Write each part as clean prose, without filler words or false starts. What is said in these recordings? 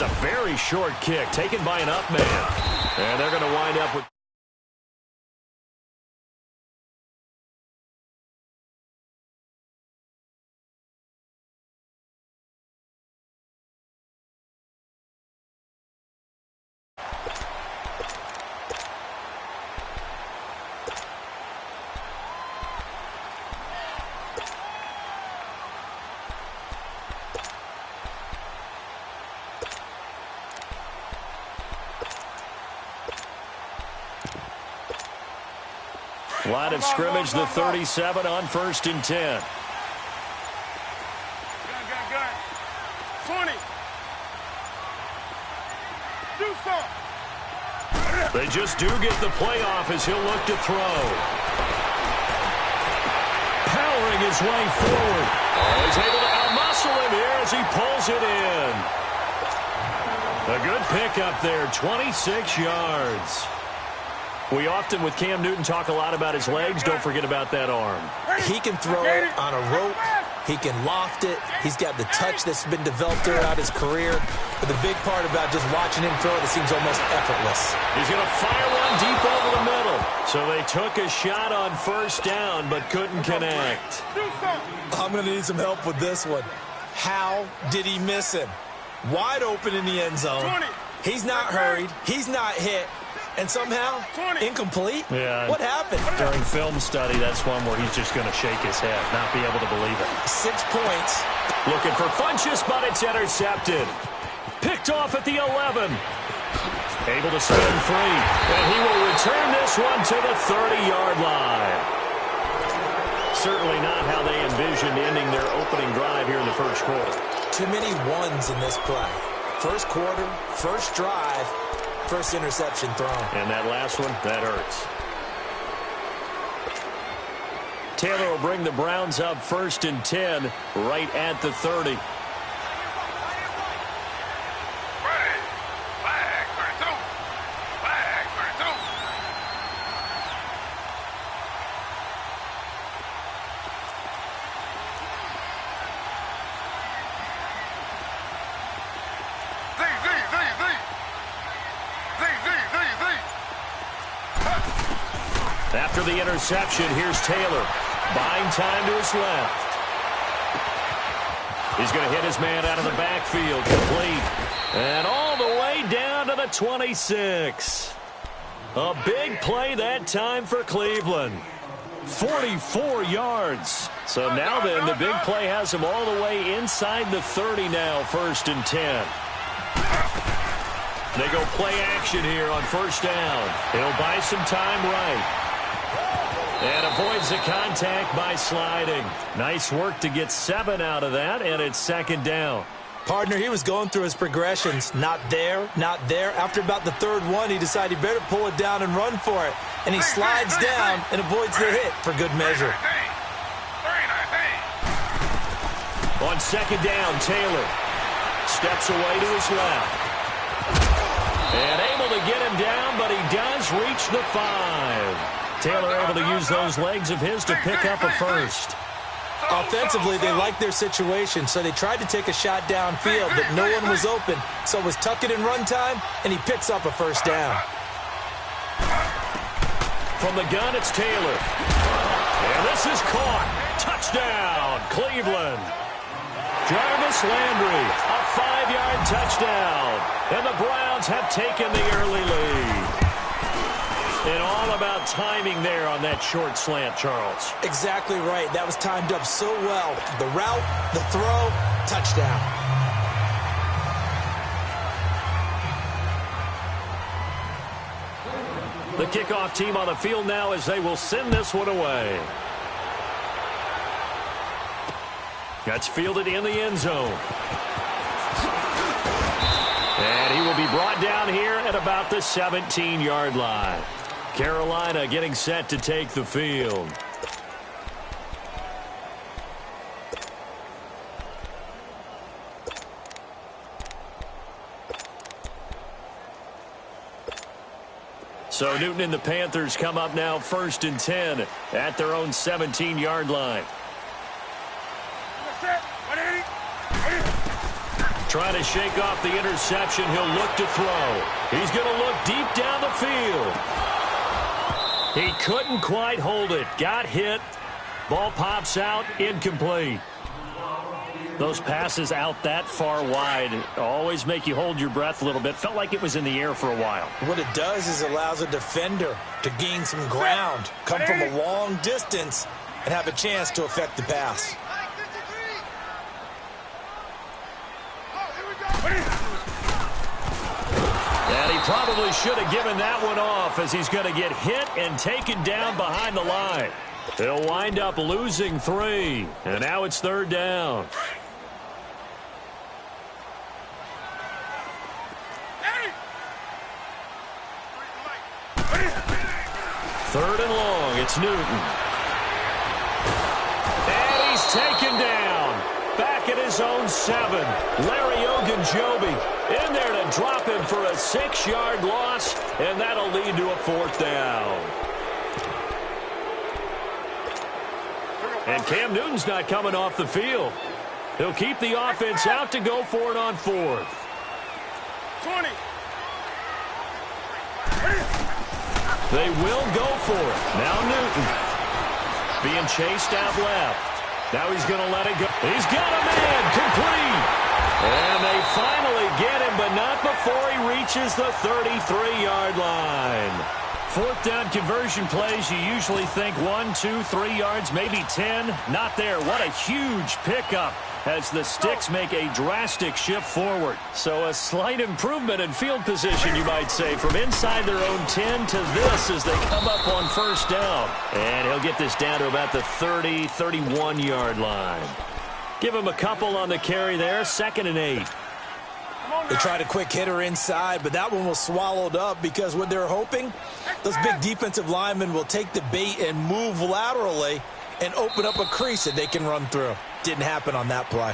That's a very short kick taken by an up man. And they're going to wind up with... Line of scrimmage, the 37 on 1st and 10. 20. Do something. They just do get the playoff as he'll look to throw. Powering his way forward. Oh, he's able to outmuscle him here as he pulls it in. A good pickup there, 26 yards. We often, with Cam Newton, talk a lot about his legs. Don't forget about that arm. He can throw on a rope. He can loft it. He's got the touch that's been developed throughout his career. But the big part about just watching him throw it, it seems almost effortless. He's going to fire one deep over the middle. So they took a shot on 1st down, but couldn't connect. I'm going to need some help with this one. How did he miss him? Wide open in the end zone. He's not hurried. He's not hit. And somehow, incomplete? Yeah. What happened? During film study, that's one where he's just going to shake his head, not be able to believe it. 6 points. Looking for Funchess, but it's intercepted. Picked off at the 11. Able to spin free. And he will return this one to the 30-yard line. Certainly not how they envisioned ending their opening drive here in the 1st quarter. Too many ones in this play. 1st quarter, 1st drive. 1st interception thrown. And that last one, that hurts. Taylor will bring the Browns up 1st and 10 right at the 30. After the interception, here's Taylor. Buying time to his left. He's going to hit his man out of the backfield. Complete. And all the way down to the 26. A big play that time for Cleveland. 44 yards. So now then, the big play has him all the way inside the 30 now, 1st and 10. They go play action here on 1st down. He'll buy some time right. And avoids the contact by sliding. Nice work to get 7 out of that, and it's 2nd down. Partner, he was going through his progressions. Not there, not there. After about the 3rd one, he decided he better pull it down and run for it. And he slides down and avoids the hit for good measure. On 2nd down, Taylor steps away to his left. And able to get him down, but he does reach the 5. Taylor able to use those legs of his to pick up a 1st. Offensively, they liked their situation, so they tried to take a shot downfield, but no one was open. So it was tuck it in run time, and he picks up a 1st down. From the gun, it's Taylor. And this is caught. Touchdown, Cleveland. Jarvis Landry, a 5-yard touchdown. And the Browns have taken the early lead. And all about timing there on that short slant, Charles. Exactly right. That was timed up so well. The route, the throw, touchdown. The kickoff team on the field now as they will send this one away. That's fielded in the end zone. And he will be brought down here at about the 17-yard line. Carolina getting set to take the field. So Newton and the Panthers come up now 1st and 10 at their own 17-yard line. Trying to shake off the interception. He'll look to throw. He's going to look deep down the field. He couldn't quite hold it. Got hit. Ball pops out. Incomplete. Those passes out that far wide always make you hold your breath a little bit. Felt like it was in the air for a while. What it does is allows a defender to gain some ground, come from a long distance, and have a chance to affect the pass. And he probably should have given that one off as he's going to get hit and taken down behind the line. He'll wind up losing 3. And now it's 3rd down. Third and long. It's Newton. And he's taken down. Back at his own 7. Larry Ogunjobi in there to drop him for a 6-yard loss, and that'll lead to a 4th down. And Cam Newton's not coming off the field. He'll keep the offense out to go for it on 4th. 20. They will go for it. Now Newton being chased out left. Now he's going to let it go. He's got a man complete. And they finally get him, but not before he reaches the 33-yard line. 4th down conversion plays, you usually think 1, 2, 3 yards, maybe 10. Not there. What a huge pickup as the Sticks make a drastic shift forward. So a slight improvement in field position, you might say, from inside their own 10 to this as they come up on 1st down. And he'll get this down to about the 30, 31-yard line. Give him a couple on the carry there. 2nd and 8. They tried a quick hitter inside, but that one was swallowed up because what they're hoping, those big defensive linemen will take the bait and move laterally and open up a crease that they can run through. Didn't happen on that play.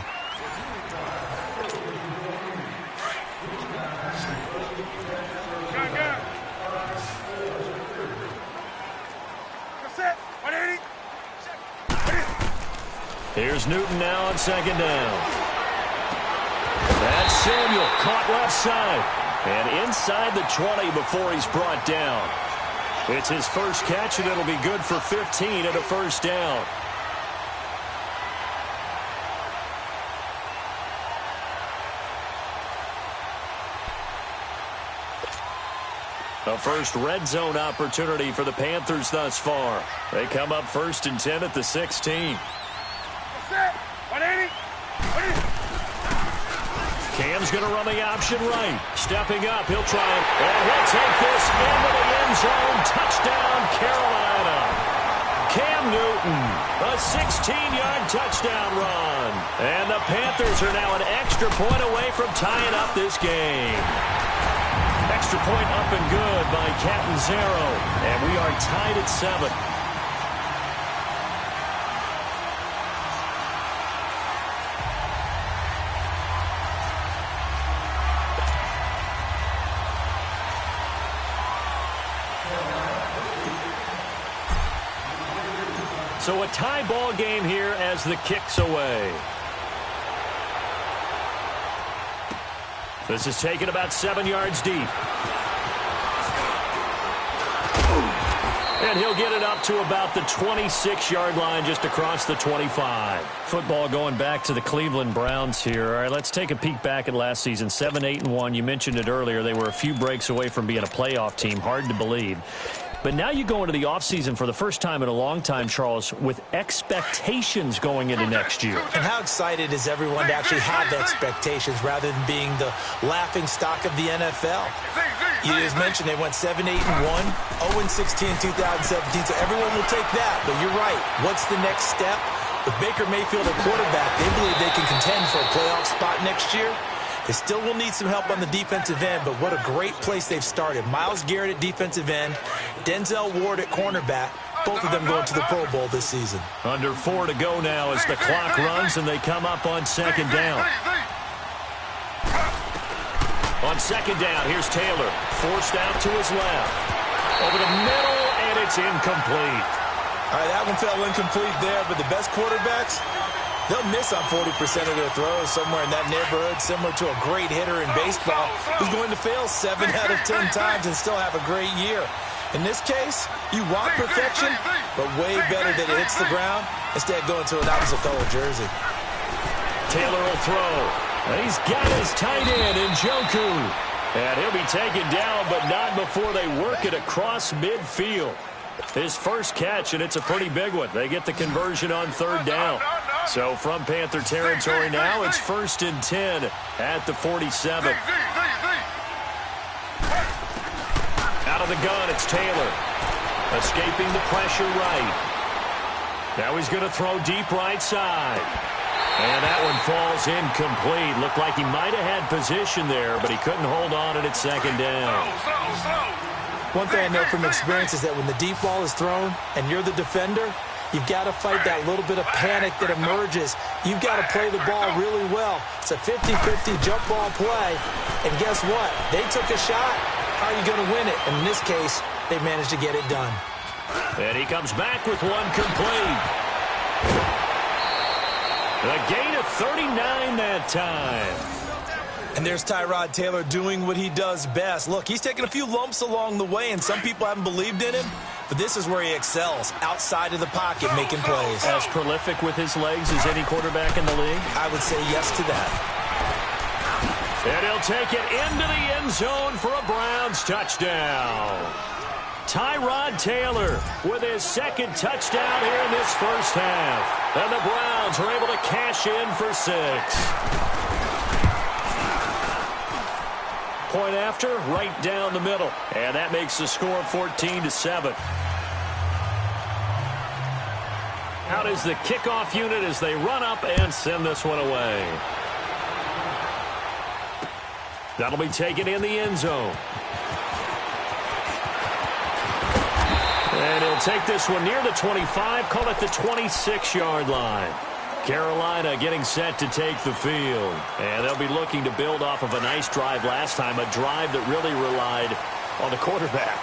Here's Newton now on 2nd down. That's Samuel, caught left side. And inside the 20 before he's brought down. It's his first catch, and it'll be good for 15 at a 1st down. A first red zone opportunity for the Panthers thus far. They come up 1st and 10 at the 16. Cam's going to run the option right. Stepping up, he'll try it. And he'll take this into the end zone. Touchdown, Carolina. Cam Newton, a 16-yard touchdown run. And the Panthers are now an extra point away from tying up this game. Extra point up and good by Catanzaro. And we are tied at 7. So a tie ball game here as the kick's away. This is taken about 7 yards deep. And he'll get it up to about the 26-yard line just across the 25. Football going back to the Cleveland Browns here. All right, let's take a peek back at last season. 7-8-1. You mentioned it earlier. They were a few breaks away from being a playoff team. Hard to believe. But now you go into the offseason for the first time in a long time, Charles, with expectations going into next year. And how excited is everyone to actually have expectations rather than being the laughing stock of the NFL? You just mentioned they went 7-8-1, 0-16 in 2017, so everyone will take that. But you're right. What's the next step? With Baker Mayfield at quarterback, they believe they can contend for a playoff spot next year. They still will need some help on the defensive end, but what a great place they've started. Myles Garrett at defensive end, Denzel Ward at cornerback, both of them going to the Pro Bowl this season. Under 4 to go now as the clock runs and they come up on 2nd down. On 2nd down, here's Taylor, forced out to his left. Over the middle, and it's incomplete. All right, that one fell incomplete there, but the best quarterbacks, They'll miss on 40% of their throws, somewhere in that neighborhood, similar to a great hitter in baseball who's going to fail 7 out of 10 times and still have a great year. In this case, you want perfection, but way better that it hits the ground instead of going to an opposite color jersey. Taylor will throw. And he's got his tight end in Njoku. And he'll be taken down, but not before they work it across midfield. His first catch, and it's a pretty big one. They get the conversion on 3rd down. So from Panther territory now, it's 1st and 10 at the 47. Out of the gun, it's Taylor. Escaping the pressure right. Now he's going to throw deep right side. And that one falls incomplete. Looked like he might have had position there, but he couldn't hold on at 2nd down. One thing I know from experience is that when the deep ball is thrown and you're the defender, you've got to fight that little bit of panic that emerges. You've got to play the ball really well. It's a 50-50 jump ball play. And guess what? They took a shot. How are you going to win it? And in this case, they managed to get it done. And he comes back with one complete. A gain of 39 that time. And there's Tyrod Taylor doing what he does best. Look, he's taken a few lumps along the way, and some people haven't believed in him. But this is where he excels, outside of the pocket, making plays. As prolific with his legs as any quarterback in the league? I would say yes to that. And he'll take it into the end zone for a Browns touchdown. Tyrod Taylor with his 2nd touchdown here in this first half. And the Browns are able to cash in for 6. Point after, right down the middle. And that makes the score 14-7. Out is the kickoff unit as they run up and send this one away. That'll be taken in the end zone. And he'll take this one near the 25, call it the 26-yard line. Carolina getting set to take the field. And they'll be looking to build off of a nice drive last time, a drive that really relied on the quarterback.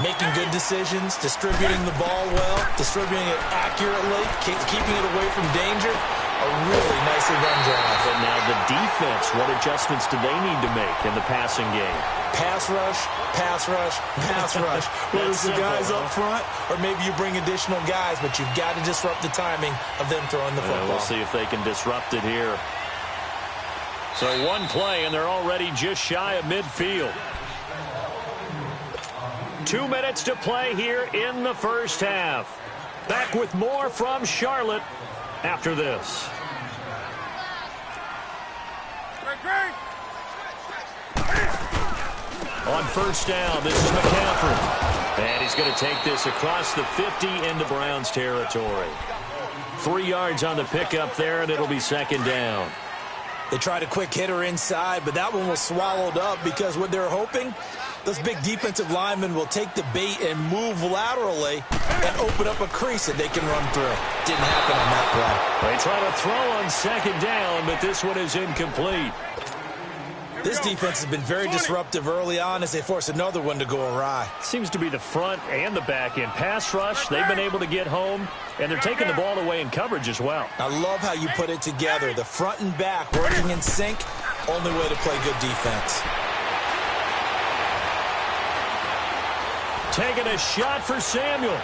Making good decisions, distributing the ball well, distributing it accurately, keeping it away from danger. A really nicely run drive. And now the defense, what adjustments do they need to make in the passing game? Pass rush, pass rush, pass rush. Whether it's the guys up front or maybe you bring additional guys, but you've got to disrupt the timing of them throwing the football. We'll see if they can disrupt it here. So one play, and they're already just shy of midfield. 2 minutes to play here in the first half. Back with more from Charlotte after this. On 1st down, this is McCaffrey. And he's going to take this across the 50 into Browns territory. 3 yards on the pickup there, and it'll be 2nd down. They tried a quick hitter inside, but that one was swallowed up because what they're hoping, those big defensive linemen will take the bait and move laterally and open up a crease that they can run through. Didn't happen on that play. They try to throw on 2nd down, but this one is incomplete. This defense has been very disruptive early on as they force another one to go awry. Seems to be the front and the back end. Pass rush, they've been able to get home, and they're taking the ball away in coverage as well. I love how you put it together. The front and back working in sync, only way to play good defense. Taking a shot for Samuel.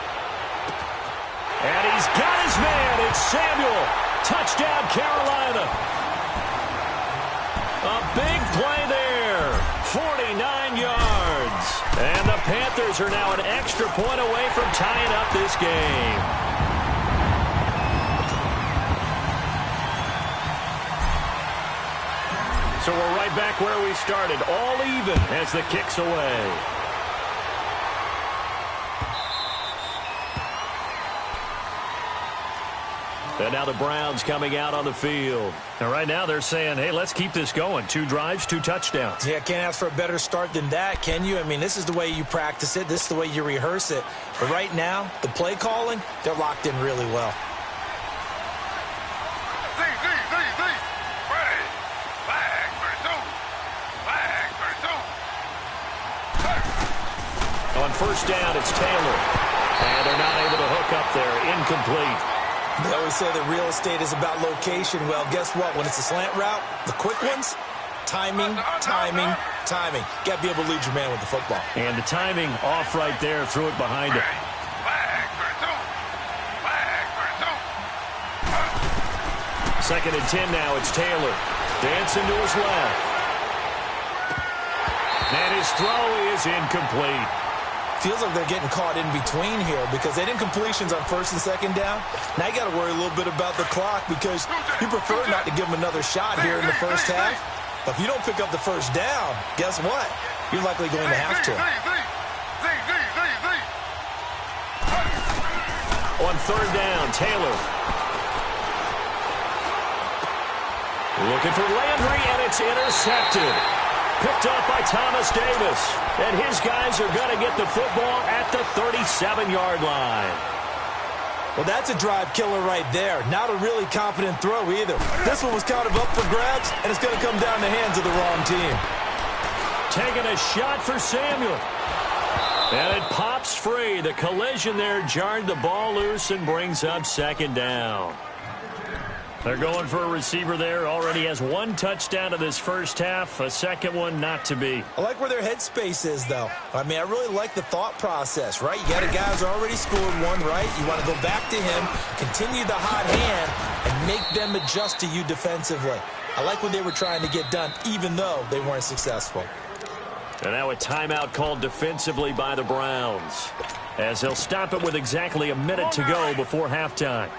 And he's got his man. It's Samuel. Touchdown, Carolina. A big play there. 49 yards. And the Panthers are now an extra point away from tying up this game. So we're right back where we started. All even as the kick's away. And now the Browns coming out on the field. And right now they're saying, hey, let's keep this going. 2 drives, 2 touchdowns. Yeah, can't ask for a better start than that, can you? I mean, this is the way you practice it. This is the way you rehearse it. But right now, the play calling, they're locked in really well. On 1st down, it's Taylor. And they're not able to hook up there. Incomplete. They always say that real estate is about location. Well, guess what? When it's a slant route, the quick ones, timing, timing, timing. Got to be able to lead your man with the football. And the timing off right there. Threw it behind him. Second and 10 now. It's Taylor. Dancing to his left. And his throw is incomplete. Feels like they're getting caught in between here because they didn't completions on first and second down. Now you got to worry a little bit about the clock because you prefer not to give them another shot here in the first half. But if you don't pick up the first down, guess what? You're likely going to have to. On third down, Taylor. Looking for Landry, and it's intercepted. Picked up by Thomas Davis. And his guys are going to get the football at the 37-yard line. Well, that's a drive killer right there. Not a really confident throw either. This one was kind of up for grabs, and it's going to come down the hands of the wrong team. Taking a shot for Samuel. And it pops free. The collision there jarred the ball loose and brings up second down. They're going for a receiver there. Already has one touchdown in this first half. A second one not to be. I like where their headspace is, though. I mean, I really like the thought process, right? You got a guy who's already scored one, right? You want to go back to him, continue the hot hand, and make them adjust to you defensively. I like what they were trying to get done, even though they weren't successful. And now a timeout called defensively by the Browns, as they'll stop it with exactly a minute to go before halftime.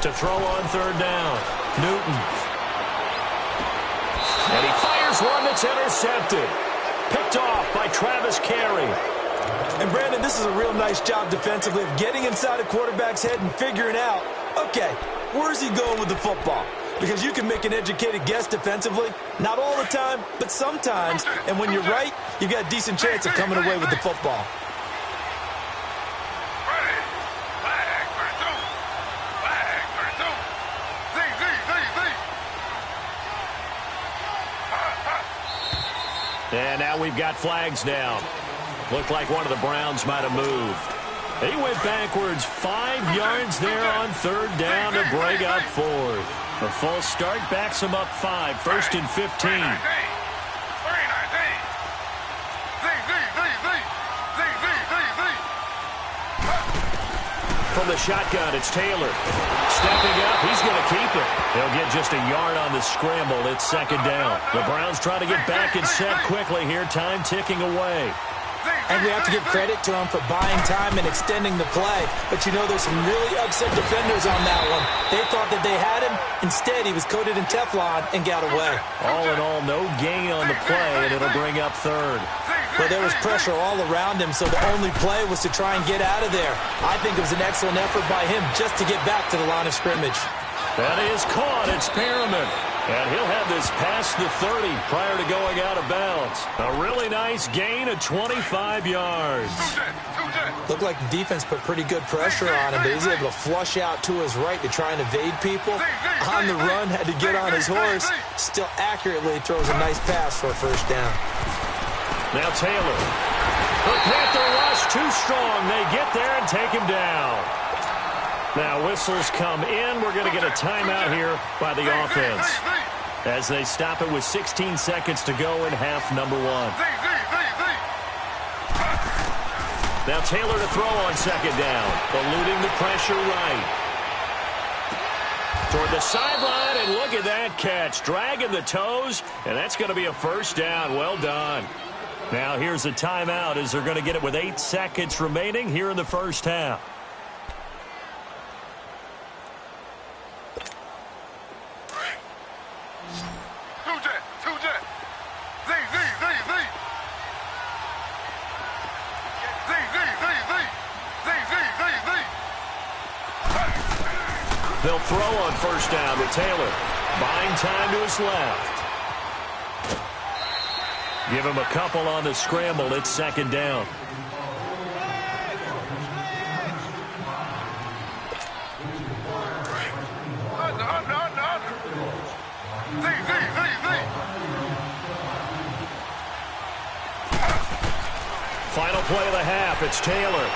To throw on third down, Newton. And he fires one that's intercepted. Picked off by Travis Carey. And, Brandon, this is a real nice job defensively of getting inside a quarterback's head and figuring out, okay, where's he going with the football? Because you can make an educated guess defensively. Not all the time, but sometimes. And when you're right, you've got a decent chance of coming away with the football. And now we've got flags down. Looked like one of the Browns might have moved. He went backwards 5 yards there on third down to break up fourth. The false start backs him up 5, first and 15. From the shotgun, it's Taylor. Stepping up, he's going to keep it. They'll get just a yard on the scramble. It's second down. The Browns trying to get back and set quickly here. Time ticking away. And we have to give credit to him for buying time and extending the play. But, you know, there's some really upset defenders on that one. They thought that they had him. Instead, he was coated in Teflon and got away. All in all, no gain on the play, and it'll bring up third. Well, there was pressure all around him, so the only play was to try and get out of there. I think it was an excellent effort by him just to get back to the line of scrimmage. That is caught. It's Perriman. And he'll have this past the 30 prior to going out of bounds. A really nice gain of 25 yards. Looked like the defense put pretty good pressure on him, but he's able to flush out to his right to try and evade people. On the run, had to get on his horse. Still accurately throws a nice pass for a first down. Now Taylor. The Panther rush too strong. They get there and take him down. Now whistles come in. We're going to get a timeout here by the offense as they stop it with 16 seconds to go in half number 1. Now Taylor to throw on second down, eluding the pressure right. Toward the sideline, and look at that catch. Dragging the toes, and that's going to be a first down. Well done. Now here's a timeout as they're going to get it with 8 seconds remaining here in the first half. They'll throw on first down with Taylor. Buying time to his left. Give him a couple on the scramble. It's second down. Final play of the half. It's Taylor.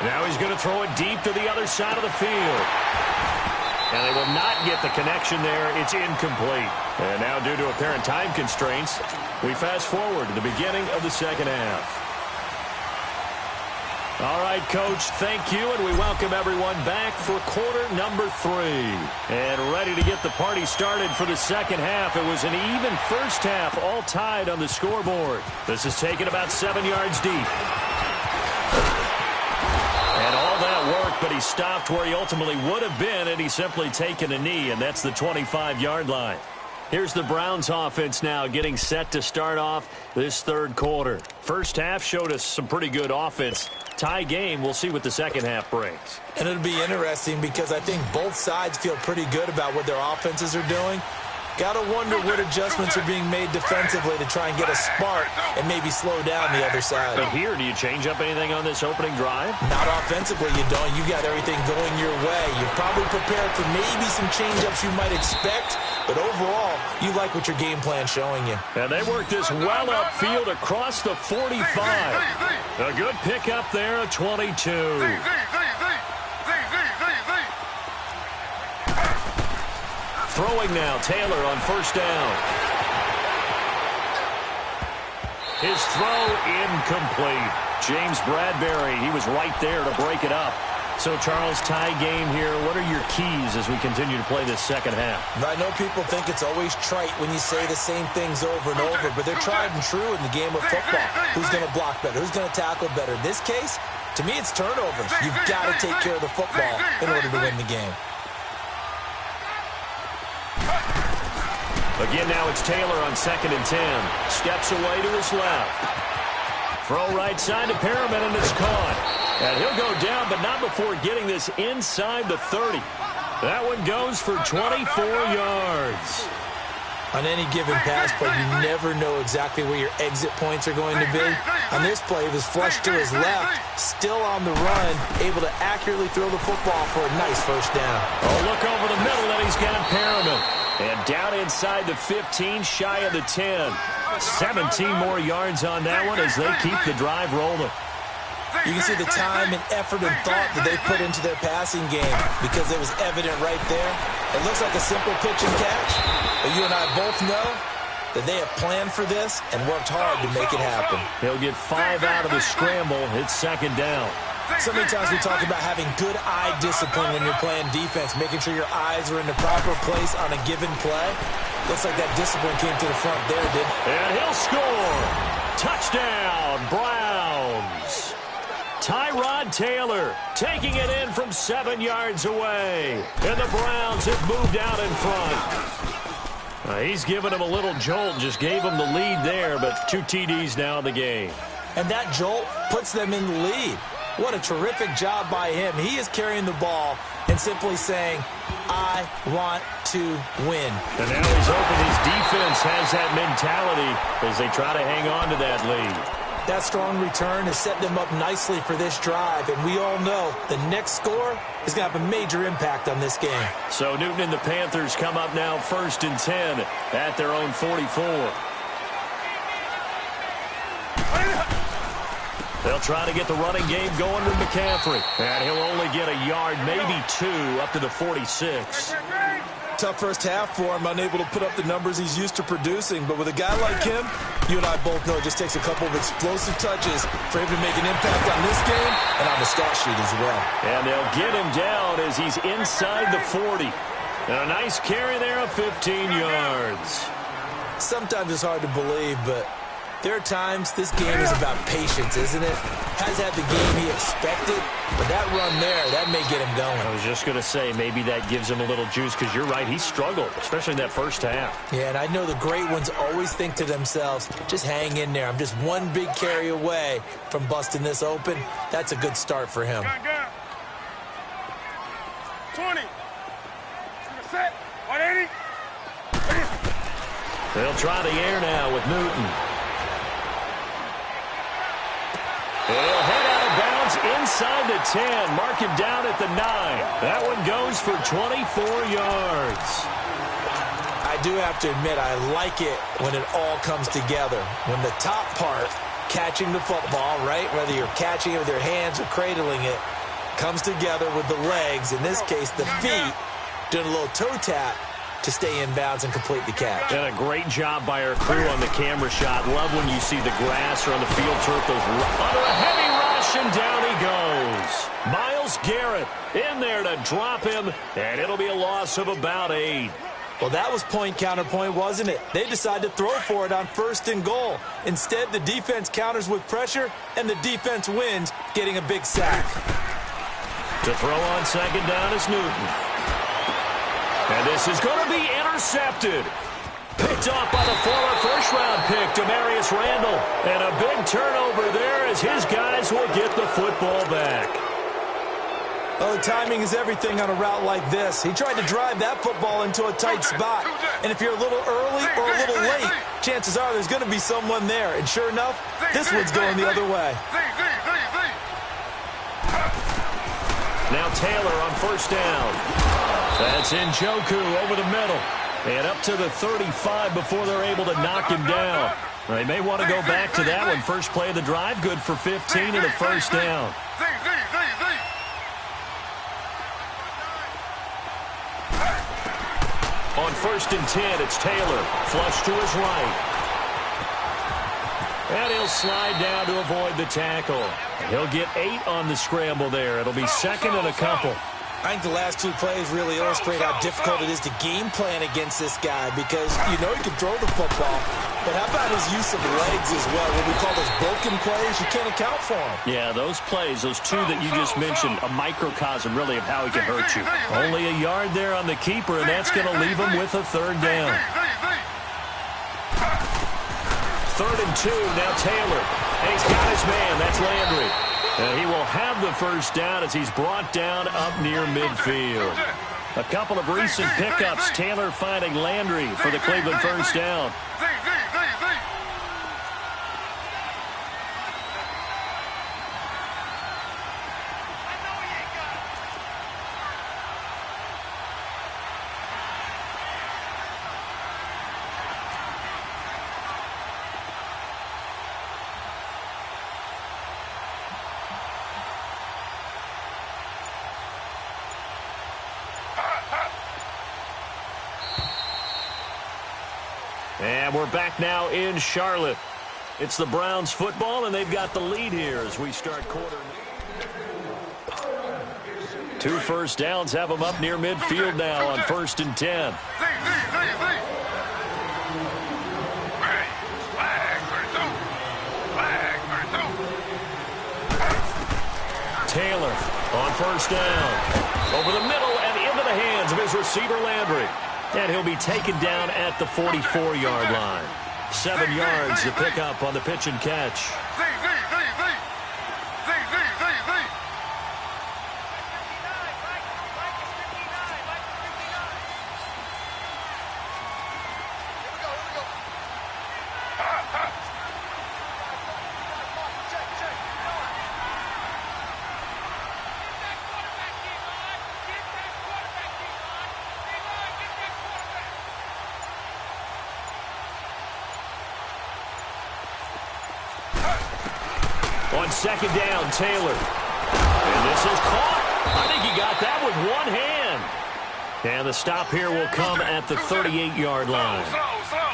Now he's going to throw it deep to the other side of the field. And they will not get the connection there. It's incomplete. And now, due to apparent time constraints, we fast forward to the beginning of the second half. All right, Coach, thank you, and we welcome everyone back for quarter number 3. And ready to get the party started for the second half. It was an even first half, all tied on the scoreboard. This is taken about 7 yards deep. And all that work, but he stopped where he ultimately would have been, and he's simply taken a knee, and that's the 25-yard line. Here's the Browns offense now getting set to start off this third quarter. First half showed us some pretty good offense. Tie game, we'll see what the second half brings. And it'll be interesting because I think both sides feel pretty good about what their offenses are doing. Got to wonder what adjustments are being made defensively to try and get a spark and maybe slow down the other side. But here, do you change up anything on this opening drive? Not offensively, you don't. You got everything going your way. You're probably prepared for maybe some change-ups you might expect, but overall, you like what your game plan's showing you. And they work this well upfield across the 45. A good pickup there, a 22. Throwing now, Taylor on first down. His throw incomplete. James Bradbury, he was right there to break it up. So, Charles, tie game here. What are your keys as we continue to play this second half? I know people think it's always trite when you say the same things over and over, but they're tried and true in the game of football. Who's going to block better? Who's going to tackle better? In this case, to me, it's turnovers. You've got to take care of the football in order to win the game. Again, now it's Taylor on 2nd and 10. Steps away to his left. Throw right side to Perriman, and it's caught. And he'll go down, but not before getting this inside the 30. That one goes for 24 yards. On any given pass play, you never know exactly where your exit points are going to be. On this play, it was flushed to his left, still on the run, able to accurately throw the football for a nice first down. Oh, look over the middle, and he's got Perriman. And down inside the 15, shy of the 10. 17 more yards on that one as they keep the drive rolling. You can see the time and effort and thought that they put into their passing game because it was evident right there. It looks like a simple pitch and catch, but you and I both know that they have planned for this and worked hard to make it happen. He'll get 5 out of the scramble. It's second down. So many times we talk about having good eye discipline when you're playing defense, making sure your eyes are in the proper place on a given play. Looks like that discipline came to the front there, did. And he'll score. Touchdown, Browns. Tyrod Taylor taking it in from 7 yards away. And the Browns have moved out in front. He's given him a little jolt, just gave him the lead there, but 2 TDs now in the game. And that jolt puts them in the lead. What a terrific job by him. He is carrying the ball and simply saying, I want to win. And now he's hoping his defense has that mentality as they try to hang on to that lead. That strong return has set them up nicely for this drive, and we all know the next score is going to have a major impact on this game. So Newton and the Panthers come up now 1st and 10 at their own 44. They'll try to get the running game going with McCaffrey. And he'll only get a yard, maybe 2, up to the 46. Tough first half for him, unable to put up the numbers he's used to producing. But with a guy like him, you and I both know it just takes a couple of explosive touches for him to make an impact on this game and on the stat sheet as well. And they'll get him down as he's inside the 40. And a nice carry there of 15 yards. Sometimes it's hard to believe, but there are times this game is about patience, isn't it? Has had the game he expected, but that run there, that may get him going. I was just going to say, maybe that gives him a little juice because you're right, he struggled, especially in that first half. Yeah, and I know the great ones always think to themselves, just hang in there. I'm just one big carry away from busting this open. That's a good start for him. 20. Set. 180. They'll try the air now with Newton. He'll head out of bounds inside the 10. Mark him down at the 9. That one goes for 24 yards. I do have to admit, I like it when it all comes together. When the top part, catching the football, right, whether you're catching it with your hands or cradling it, comes together with the legs, in this case the feet, doing a little toe tap to stay in bounds and complete the catch. And a great job by our crew on the camera shot. Love when you see the grass or on the field turf, those under a heavy rush, and down he goes. Myles Garrett in there to drop him, and it'll be a loss of about 8. Well, that was point counterpoint, wasn't it? They decided to throw for it on 1st and goal. Instead, the defense counters with pressure, and the defense wins, getting a big sack. To throw on 2nd down is Newton. And this is going to be intercepted. Picked off by the former first-round pick, Demarius Randall. And a big turnover there as his guys will get the football back. Well, the timing is everything on a route like this. He tried to drive that football into a tight spot. And if you're a little early or a little late, chances are there's going to be someone there. And sure enough, this one's going the other way. Now Taylor on 1st down. That's Njoku over the middle. And up to the 35 before they're able to knock him down. They may want to go back to that one. First play of the drive, good for 15 and a 1st down. On 1st and 10, it's Taylor. Flush to his right. And he'll slide down to avoid the tackle. He'll get 8 on the scramble there. It'll be 2nd and a couple. I think the last 2 plays really illustrate how difficult it is to game plan against this guy because you know he can throw the football, but how about his use of legs as well? What we call those broken plays, you can't account for them. Yeah, those plays, those 2 that you just mentioned, a microcosm really of how he can hurt you. Only a yard there on the keeper, and that's going to leave him with a 3rd down. 3rd and 2, now Taylor. And he's got his man, that's Landry. And he will have the 1st down as he's brought down up near midfield. A couple of recent pickups, Taylor finding Landry for the Cleveland 1st down. And we're back now in Charlotte. It's the Browns football, and they've got the lead here as we start quarter. 2 1st downs have them up near midfield now on 1st and 10. Taylor on 1st down. Over the middle and into the hands of his receiver, Landry. And he'll be taken down at the 44-yard line. 7 yards to pick up on the pitch and catch. On 2nd down, Taylor. And this is caught. I think he got that with one hand. And the stop here will come at the 38-yard line.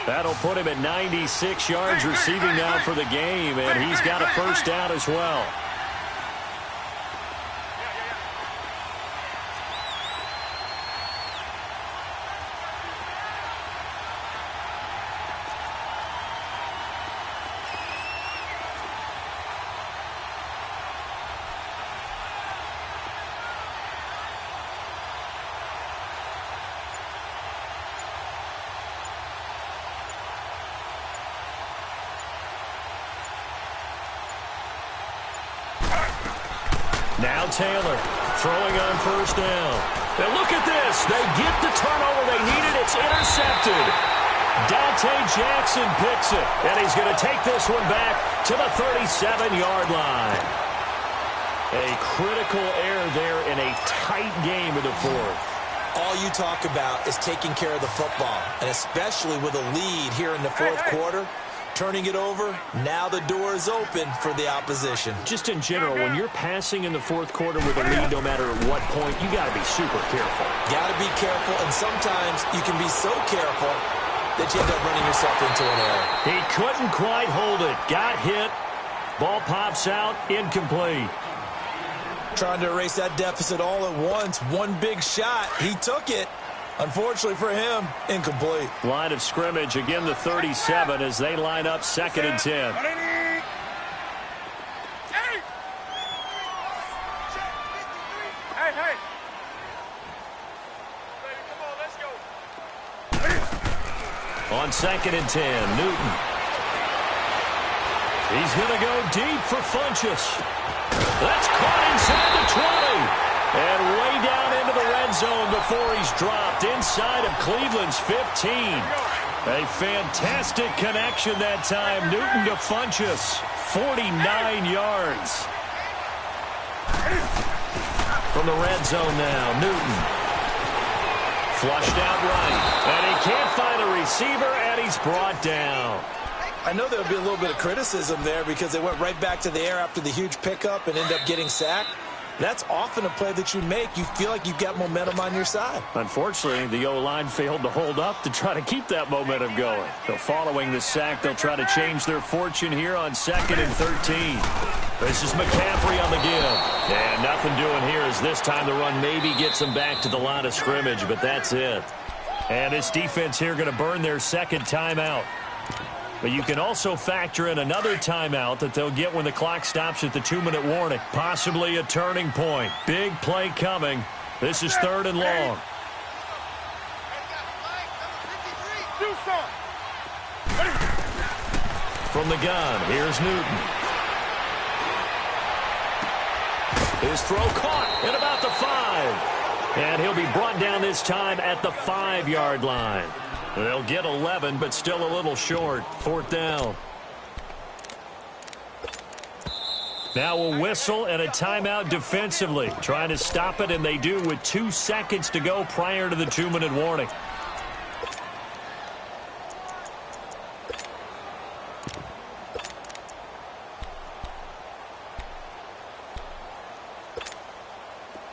That'll put him at 96 yards receiving now for the game, and he's got a 1st down as well. Now Taylor throwing on 1st down. And look at this. They get the turnover they needed. It's intercepted. Dante Jackson picks it. And he's going to take this one back to the 37-yard line. A critical error there in a tight game in the 4th. all you talk about is taking care of the football, and especially with a lead here in the fourth quarter, turning it over, now the door is open for the opposition. Just in general, when you're passing in the fourth quarter with a lead, no matter at what point, you got to be super careful. Got to be careful, and sometimes you can be so careful that you end up running yourself into an error. He couldn't quite hold it. Got hit. Ball pops out. Incomplete. Trying to erase that deficit all at once. One big shot. He took it. Unfortunately for him, incomplete. Line of scrimmage, again the 37 as they line up 2nd and 10. Hey. On 2nd and 10, Newton. He's going to go deep for Funchess. That's caught inside the 20. And way down into the red zone before he's dropped inside of Cleveland's 15. A fantastic connection that time. Newton to Funchess. 49 yards. From the red zone now, Newton. Flushed out right. And he can't find a receiver, and he's brought down. I know there'll be a little bit of criticism there because they went right back to the air after the huge pickup and end up getting sacked. That's often a play that you make. You feel like you've got momentum on your side. Unfortunately, the O-line failed to hold up to try to keep that momentum going. So following the sack, they'll try to change their fortune here on 2nd and 13. This is McCaffrey on the give. And nothing doing here as this time the run maybe gets them back to the line of scrimmage, but that's it. And this defense here going to burn their 2nd timeout. But you can also factor in another timeout that they'll get when the clock stops at the 2-minute warning. Possibly a turning point. Big play coming. This is 3rd and long. From the gun, here's Newton. His throw caught at about the 5. And he'll be brought down this time at the 5-yard line. They'll get 11, but still a little short. 4th down. Now a whistle and a timeout defensively. Trying to stop it, and they do with 2 seconds to go prior to the 2-minute warning.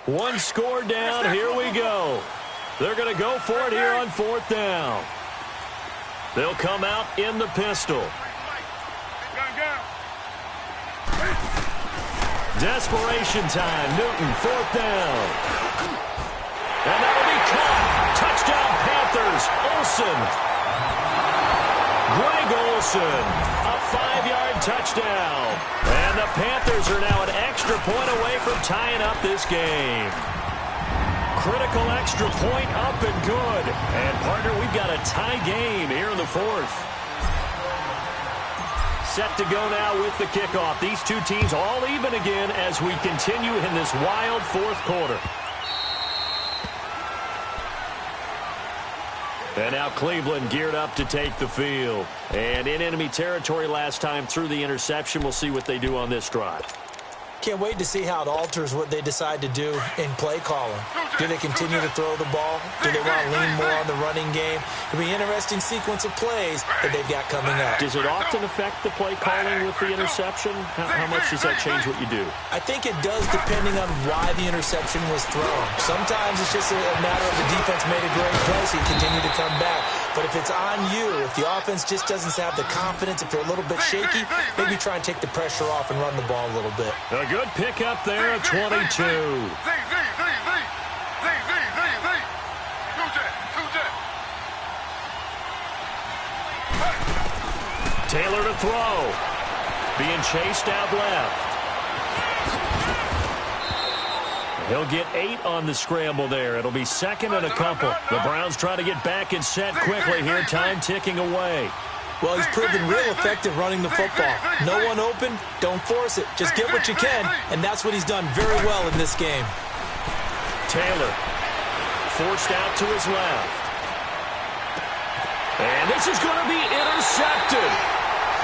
One score down. Here we go. They're going to go for it here on 4th down. They'll come out in the pistol. Desperation time. Newton, 4th down. And that'll be caught. Touchdown, Panthers. Olsen. Greg Olsen. A 5-yard touchdown. And the Panthers are now an extra point away from tying up this game. Critical extra point up and good. And, partner, we've got a tie game here in the 4th. Set to go now with the kickoff. These two teams all even again as we continue in this wild 4th quarter. And now Cleveland geared up to take the field. And in enemy territory last time through the interception. We'll see what they do on this drive. Can't wait to see how it alters what they decide to do in play calling. Do they continue to throw the ball? Do they want to lean more on the running game? It'll be an interesting sequence of plays that they've got coming up. Does it often affect the play calling with the interception? How much does that change what you do? I think it does depending on why the interception was thrown. Sometimes it's just a matter of the defense made a great play, so you continue to come back. But if it's on you, if the offense just doesn't have the confidence, if they're a little bit shaky, maybe try and take the pressure off and run the ball a little bit. A good pick up there at 22. Taylor to throw. Being chased out left. He'll get 8 on the scramble there. It'll be 2nd and a couple. The Browns trying to get back and set quickly here. Time ticking away. Well, he's proven real effective running the football. No one open, don't force it. Just get what you can, and that's what he's done very well in this game. Taylor forced out to his left. And this is going to be intercepted.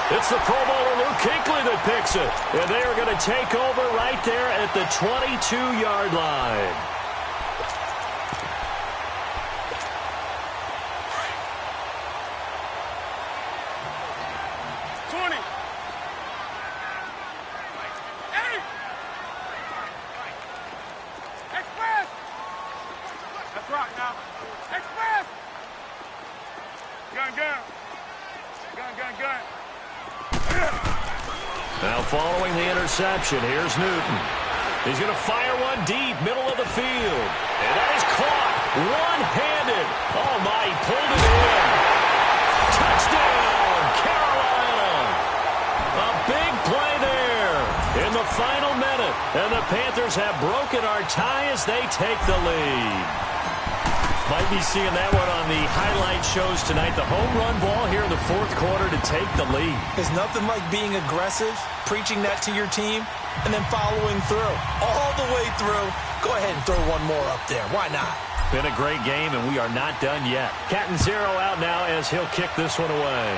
It's the Pro Bowler Luke Kuechly that picks it. And they are going to take over right there at the 22-yard line. Now following the interception, here's Newton. He's going to fire one deep, middle of the field. And that is caught one-handed. Oh, my, he pulled it in. Touchdown, Carolina. A big play there in the final minute. And the Panthers have broken our tie as they take the lead. Might be seeing that one on the highlight shows tonight. The home run ball here in the fourth quarter to take the lead. There's nothing like being aggressive, preaching that to your team, and then following through. All the way through. Go ahead and throw one more up there. Why not? Been a great game, and we are not done yet. Cat and zero out now as he'll kick this one away.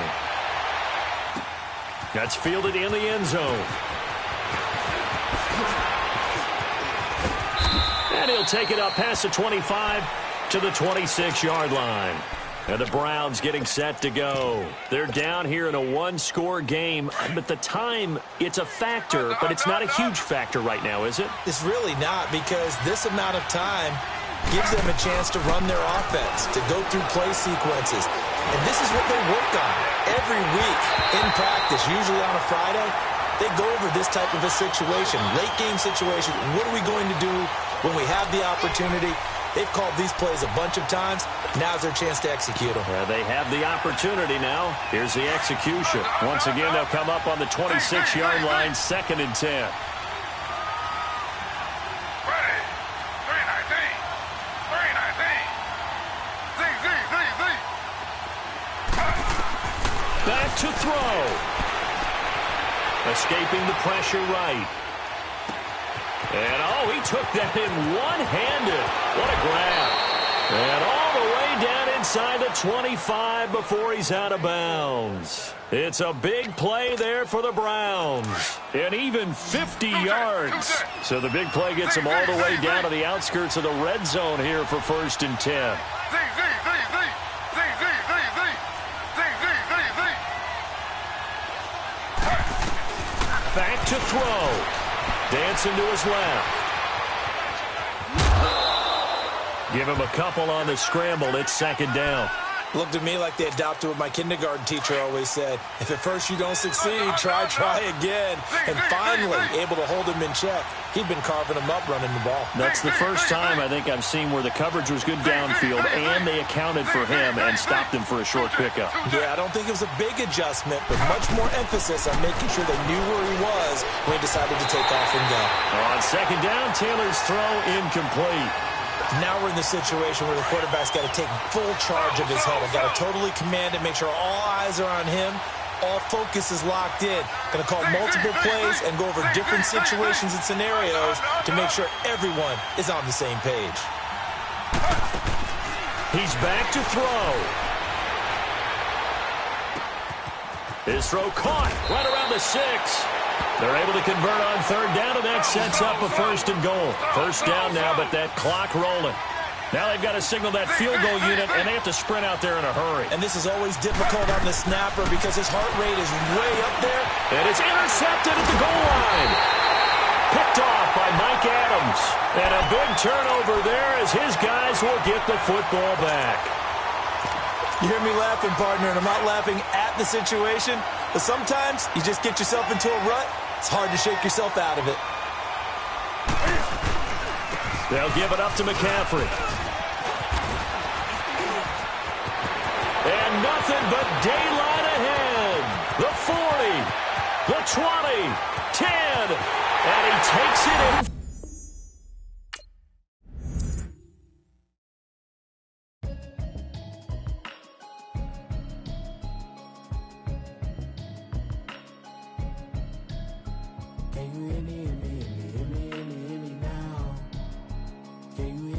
That's fielded in the end zone. And he'll take it up past the 25 to the 26-yard line. And the Browns getting set to go. They're down here in a one-score game, but the time, it's a factor, but it's not a huge factor right now, is it? It's really not, because this amount of time gives them a chance to run their offense, to go through play sequences. And this is what they work on every week in practice, usually on a Friday. They go over this type of a situation, late-game situation. What are we going to do when we have the opportunity? They've called these plays a bunch of times. Now's their chance to execute them. They have the opportunity now. Here's the execution. Once again, they'll come up on the 26-yard line, 2nd and 10. Back to throw. Escaping the pressure right. And, oh, he took that in one-handed. What a grab. And all the way down inside the 25 before he's out of bounds. It's a big play there for the Browns. And even 50 yards. So the big play gets him all the way down to the outskirts of the red zone here for 1st and 10. Back to throw. Dancing to his left. Give him a couple on the scramble. It's 2nd down. Looked to me like they adopted what my kindergarten teacher always said. If at first you don't succeed, try again. And finally, able to hold him in check. He'd been carving him up running the ball. That's the first time I think I've seen where the coverage was good downfield and they accounted for him and stopped him for a short pickup. Yeah, I don't think it was a big adjustment, but much more emphasis on making sure they knew where he was when he decided to take off and go. On 2nd down, Taylor's throw incomplete. Now we're in the situation where the quarterback's got to take full charge of his huddle. Got to totally command it, make sure all eyes are on him. All focus is locked in. Going to call multiple plays and go over different situations and scenarios to make sure everyone is on the same page. He's back to throw. His throw caught right around the 6. They're able to convert on 3rd down, and that sets up a 1st and goal. 1st down now, but that clock rolling. Now they've got to signal that field goal unit, and they have to sprint out there in a hurry. And this is always difficult on the snapper because his heart rate is way up there. And it's intercepted at the goal line. Picked off by Mike Adams. And a big turnover there as his guys will get the football back. You hear me laughing, partner, and I'm not laughing at the situation, but sometimes you just get yourself into a rut. It's hard to shake yourself out of it. They'll give it up to McCaffrey. And nothing but daylight ahead. The 40, the 20, 10, and he takes it in. Can you hear me now? Can you